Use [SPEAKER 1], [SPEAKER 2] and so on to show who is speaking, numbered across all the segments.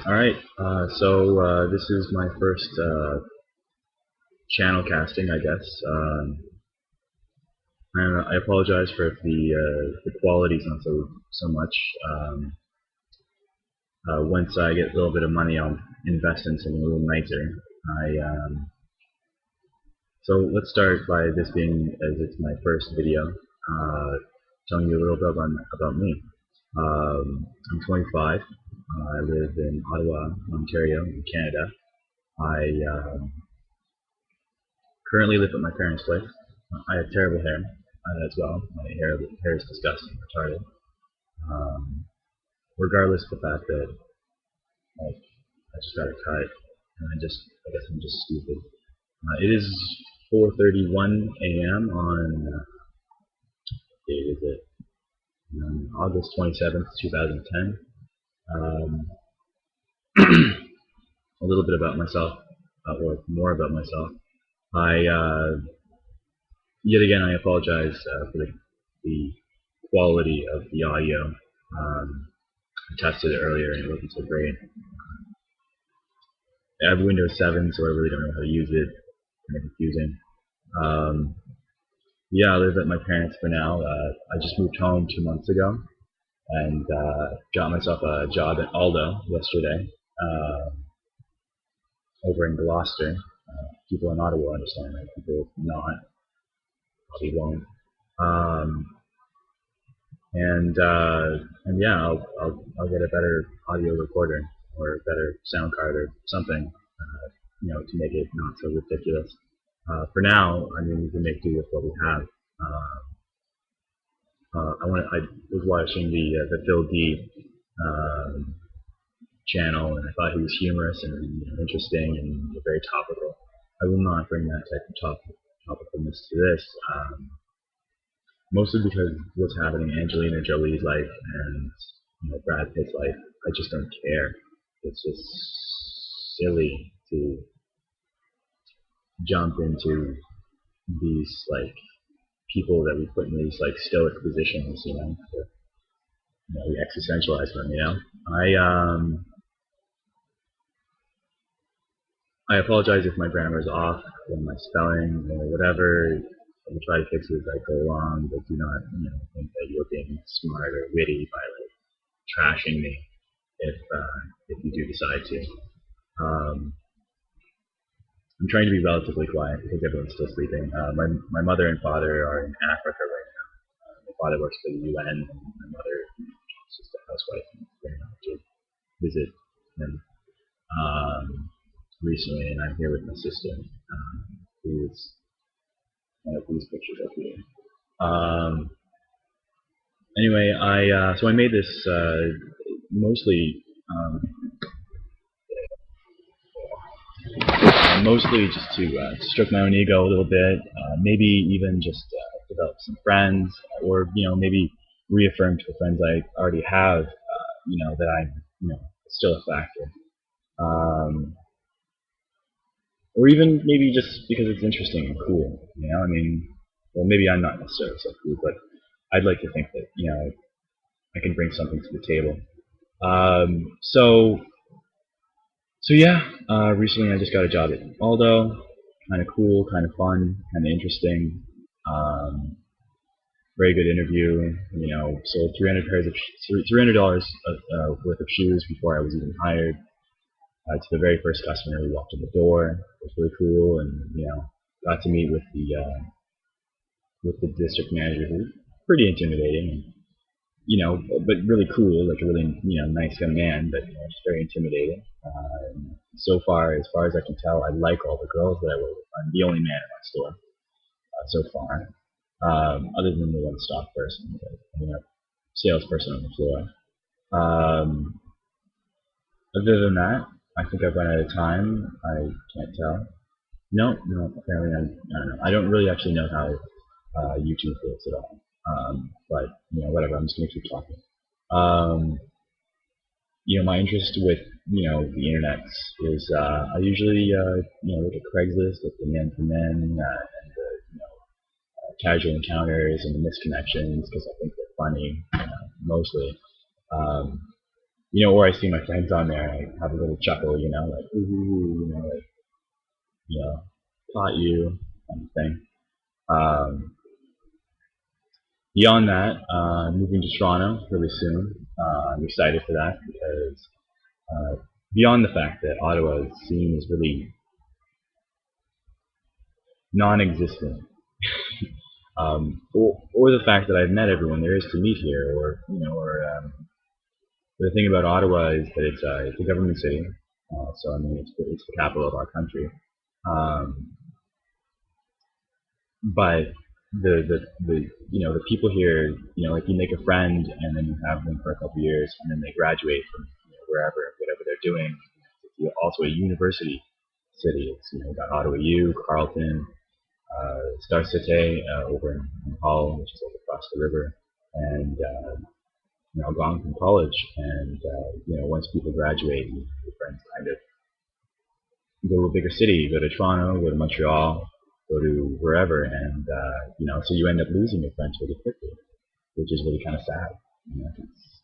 [SPEAKER 1] Alright, this is my first channel casting, I guess. I apologize for if the quality's not so much. Once I get a little bit of money, I'll invest in something a little nicer. So let's start by this being, as it's my first video, telling you a little bit about me. I'm 25. I live in Ottawa, Ontario, in Canada. I currently live at my parents' place. I have terrible hair as well. My hair is disgusting, retarded. Um, Regardless of the fact that like I just got it cut, and I guess I'm just stupid. It is 4:31 a.m. on date is it August 27th, 2010. Um, a little bit about myself, or more about myself. I Yet again, I apologize for the quality of the audio. I tested it earlier and it wasn't so great. I have Windows 7, so I really don't know how to use it. Kind of confusing. Um, yeah, I live at my parents for now. I just moved home 2 months ago and got myself a job at Aldo yesterday over in Gloucester. People in Ottawa understand that. People not probably won't. Um, and yeah, I'll get a better audio recorder or a better sound card or something, to make it not so ridiculous. For now, I mean, we can make do with what we have. I was watching the Phil D channel, and I thought he was humorous and interesting and very topical. I will not bring that type of topicalness to this. Mostly because what's happening in Angelina Jolie's life and Brad Pitt's life, I just don't care. It's just silly to jump into these people that we put in these stoic positions, we existentialize them. I apologize if my grammar is off or my spelling or whatever. I will try to fix it as I go along, but do not think that you're being smart or witty by trashing me if you do decide to. I'm trying to be relatively quiet because everyone's still sleeping. My mother and father are in Africa right now. My father works for the UN, and my mother is just a housewife and going out to visit him recently, and I'm here with my sister, who is one of these pictures up here. Anyway, I made this mostly just to stroke my own ego a little bit, maybe even just develop some friends, or maybe reaffirm to the friends I already have, that I'm still a factor, or even maybe just because it's interesting and cool. I mean, well, maybe I'm not necessarily so cool, but I'd like to think that I can bring something to the table. So yeah, recently I just got a job at Aldo. Kind of cool, kind of fun, kind of interesting. Very good interview. Sold $300 worth of shoes before I was even hired. To the very first customer who walked in the door. It was really cool, and got to meet with the district manager, who was pretty intimidating. But really cool, like a really nice young man, but just very intimidating. So far as I can tell, I like all the girls that I work with. I'm the only man in my store so far, other than the one stock person, a salesperson on the floor. Other than that, I think I've run out of time. I can't tell. No, apparently I don't know. I don't really actually know how YouTube works at all. But whatever. I'm just gonna keep talking. My interest with the internet is I usually look at Craigslist, at the men for men, and the casual encounters and the misconnections, because I think they're funny, mostly. or I see my friends on there, I have a little chuckle, like, ooh, like, caught you, kind of thing. Um, Beyond that, moving to Toronto really soon. I'm excited for that because beyond the fact that Ottawa's scene is really non-existent, or the fact that I've met everyone there is to meet here, or the thing about Ottawa is that it's a government city, so I mean it's the capital of our country. Um, but the people here, like you make a friend and then you have them for a couple years and then they graduate from wherever, whatever they're doing. It's also a university city. It's you got Ottawa U, Carleton, Star Cité over in Hull, which is like across the river, and Algonquin College. And once people graduate, your friends kind of go to a bigger city, go to Toronto, go to Montreal, go to wherever, and so you end up losing your friends really quickly, which is really kind of sad. It's,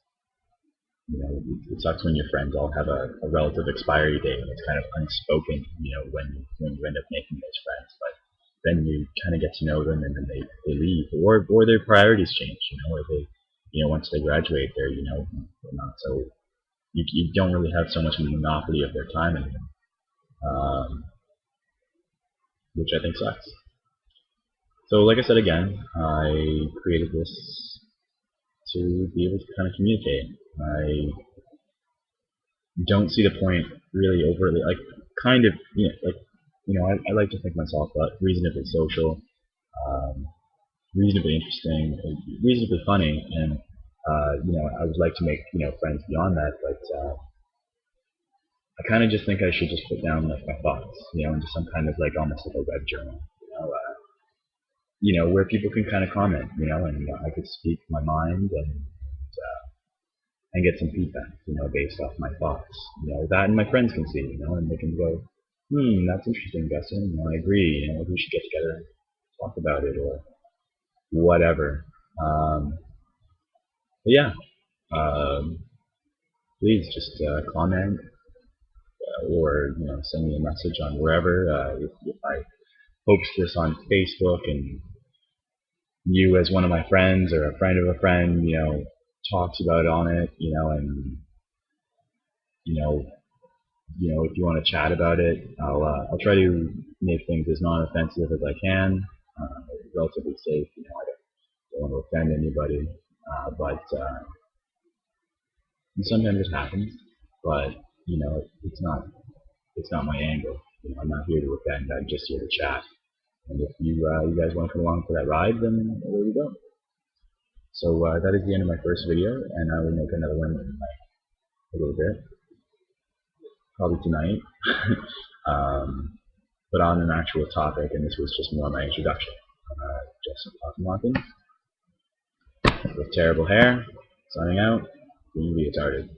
[SPEAKER 1] it sucks when your friends all have a relative expiry date, and it's kind of unspoken, when you end up making those friends. But then you kind of get to know them, and then they leave, or their priorities change, or they, once they graduate, they're not so, you don't really have so much monopoly of their time anymore. Which I think sucks. So like I said again, I created this to be able to kind of communicate. I don't see the point really overtly, like kind of, I like to think myself reasonably social, um, reasonably interesting, reasonably funny, and I would like to make friends beyond that, but I kind of just think I should just put down like my thoughts, into some kind of like almost like a web journal, where people can kind of comment, and I could speak my mind and get some feedback, based off my thoughts, that and my friends can see, and they can go, that's interesting, Dustin, I agree, we should get together and talk about it or whatever. But yeah, um, please just comment or send me a message on wherever. If I post this on Facebook and you as one of my friends or a friend of a friend, talks about on it, and if you want to chat about it, I'll try to make things as non-offensive as I can, relatively safe. I don't want to offend anybody, but sometimes it happens. But it's not my angle. I'm not here to offend. I'm just here to chat. And if you guys want to come along for that ride, then there we go. So that is the end of my first video, and I will make another one in a little bit, probably tonight, but on an actual topic, and this was just more my introduction. Just popinlockins with terrible hair, signing out, being retarded.